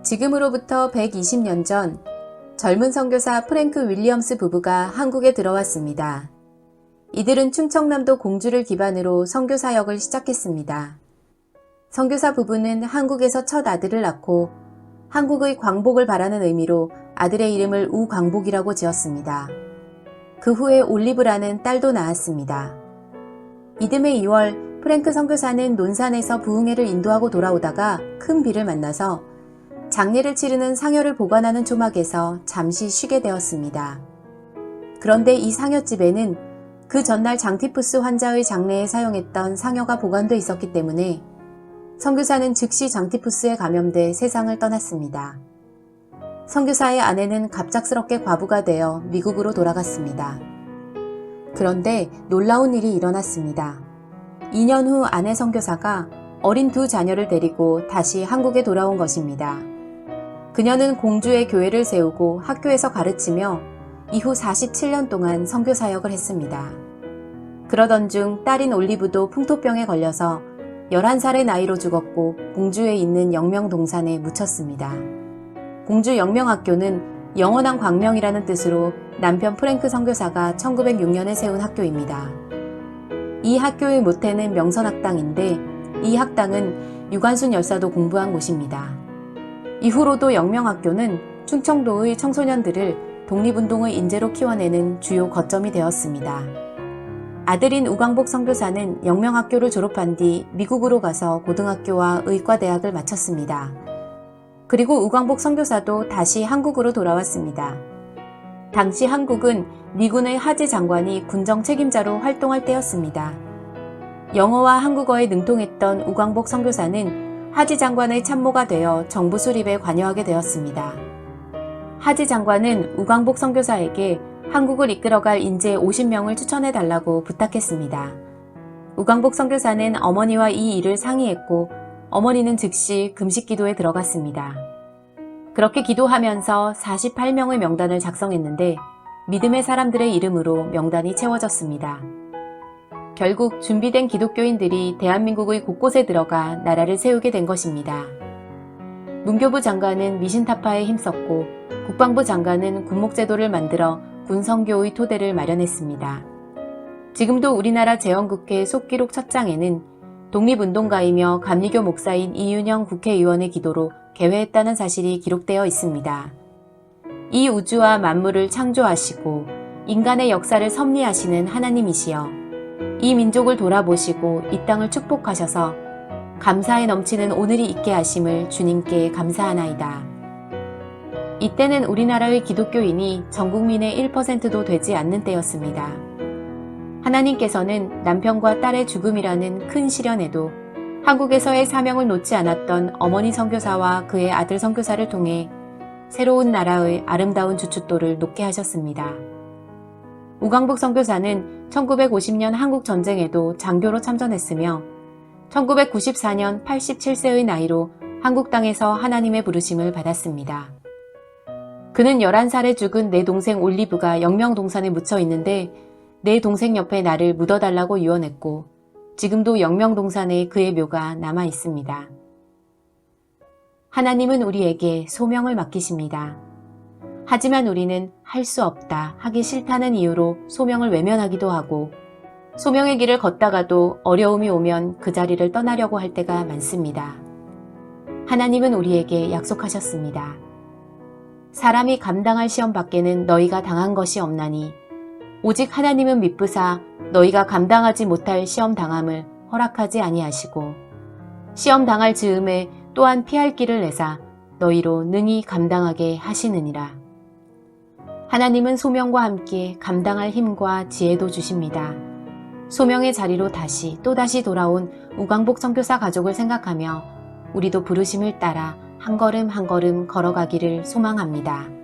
지금으로부터 120년 전 젊은 선교사 프랭크 윌리엄스 부부가 한국에 들어왔습니다. 이들은 충청남도 공주를 기반으로 선교 사역을 시작했습니다. 선교사 부부는 한국에서 첫 아들을 낳고 한국의 광복을 바라는 의미로 아들의 이름을 우광복이라고 지었습니다. 그 후에 올리브라는 딸도 낳았습니다. 이듬해 2월 프랭크 선교사는 논산에서 부흥회를 인도하고 돌아오다가 큰 비를 만나서 장례를 치르는 상여를 보관하는 초막에서 잠시 쉬게 되었습니다. 그런데 이 상여집에는 그 전날 장티푸스 환자의 장례에 사용했던 상여가 보관돼 있었기 때문에 선교사는 즉시 장티푸스에 감염돼 세상을 떠났습니다. 선교사의 아내는 갑작스럽게 과부가 되어 미국으로 돌아갔습니다. 그런데 놀라운 일이 일어났습니다. 2년 후 아내 선교사가 어린 두 자녀를 데리고 다시 한국에 돌아온 것입니다. 그녀는 공주에 교회를 세우고 학교에서 가르치며 이후 47년 동안 선교 사역을 했습니다. 그러던 중 딸인 올리브도 풍토병에 걸려서 11살의 나이로 죽었고 공주에 있는 영명동산에 묻혔습니다. 공주 영명학교는 영원한 광명이라는 뜻으로 남편 프랭크 선교사가 1906년에 세운 학교입니다. 이 학교의 모태는 명선학당인데 이 학당은 유관순 열사도 공부한 곳입니다. 이후로도 영명학교는 충청도의 청소년들을 독립운동의 인재로 키워내는 주요 거점이 되었습니다. 아들인 우광복 선교사는 영명학교를 졸업한 뒤 미국으로 가서 고등학교와 의과대학을 마쳤습니다. 그리고 우광복 선교사도 다시 한국으로 돌아왔습니다. 당시 한국은 미군의 하지 장관이 군정 책임자로 활동할 때였습니다. 영어와 한국어에 능통했던 우광복 선교사는 하지 장관의 참모가 되어 정부 수립에 관여하게 되었습니다. 하지 장관은 우광복 선교사에게 한국을 이끌어갈 인재 50명을 추천해달라고 부탁했습니다. 우광복 선교사는 어머니와 이 일을 상의했고 어머니는 즉시 금식기도에 들어갔습니다. 그렇게 기도하면서 48명의 명단을 작성했는데 믿음의 사람들의 이름으로 명단이 채워졌습니다. 결국 준비된 기독교인들이 대한민국의 곳곳에 들어가 나라를 세우게 된 것입니다. 문교부 장관은 미신타파에 힘썼고 국방부 장관은 군목제도를 만들어 군선교의 토대를 마련했습니다. 지금도 우리나라 재헌국회 속기록 첫 장에는 독립운동가이며 감리교 목사인 이윤영 국회의원의 기도로 개회했다는 사실이 기록되어 있습니다. 이 우주와 만물을 창조하시고 인간의 역사를 섭리하시는 하나님이시여 이 민족을 돌아보시고 이 땅을 축복하셔서 감사에 넘치는 오늘이 있게 하심을 주님께 감사하나이다. 이때는 우리나라의 기독교인이 전 국민의 1%도 되지 않는 때였습니다. 하나님께서는 남편과 딸의 죽음이라는 큰 시련에도 한국에서의 사명을 놓지 않았던 어머니 선교사와 그의 아들 선교사를 통해 새로운 나라의 아름다운 주춧돌을 놓게 하셨습니다. 우광복 선교사는 1950년 한국전쟁에도 장교로 참전했으며 1994년 87세의 나이로 한국 땅에서 하나님의 부르심을 받았습니다. 그는 11살에 죽은 내 동생 올리브가 영명동산에 묻혀 있는데 내 동생 옆에 나를 묻어달라고 유언했고 지금도 영명동산에 그의 묘가 남아 있습니다. 하나님은 우리에게 소명을 맡기십니다. 하지만 우리는 할 수 없다, 하기 싫다는 이유로 소명을 외면하기도 하고 소명의 길을 걷다가도 어려움이 오면 그 자리를 떠나려고 할 때가 많습니다. 하나님은 우리에게 약속하셨습니다. 사람이 감당할 시험 밖에는 너희가 당한 것이 없나니 오직 하나님은 미쁘사 너희가 감당하지 못할 시험 당함을 허락하지 아니하시고 시험 당할 즈음에 또한 피할 길을 내사 너희로 능히 감당하게 하시느니라. 하나님은 소명과 함께 감당할 힘과 지혜도 주십니다. 소명의 자리로 또다시 돌아온 우광복 선교사 가족을 생각하며 우리도 부르심을 따라 한 걸음 한 걸음 걸어가기를 소망합니다.